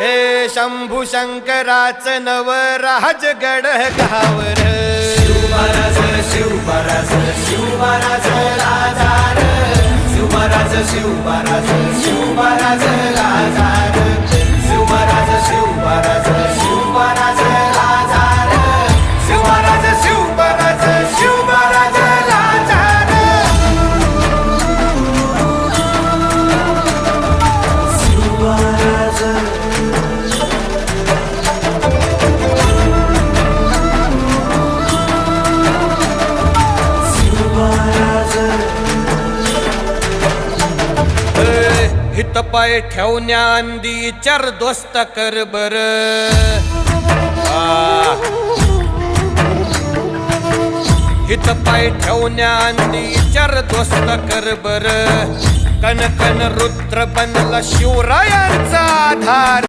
हे शंभू शंकराचं नवराज गड गावर शिवमहाराज शिवमहाराज शिवमहाराज राजार शिवमहाराज शिवमहाराज शिवमहाराज राजार शिवमहाराज शिवमहाराज शिवमहाराज राजार शिवमहाराज शिवमहाराज शिवमहाराज राजार शिवमहाराज हित पाय ठेवण्या अंदी चर दोस्त कर बर हित पाय ठेवण्या अंदी चर दोस्त कर बर कन कन रुद्र बनला शिवरायांचा आधार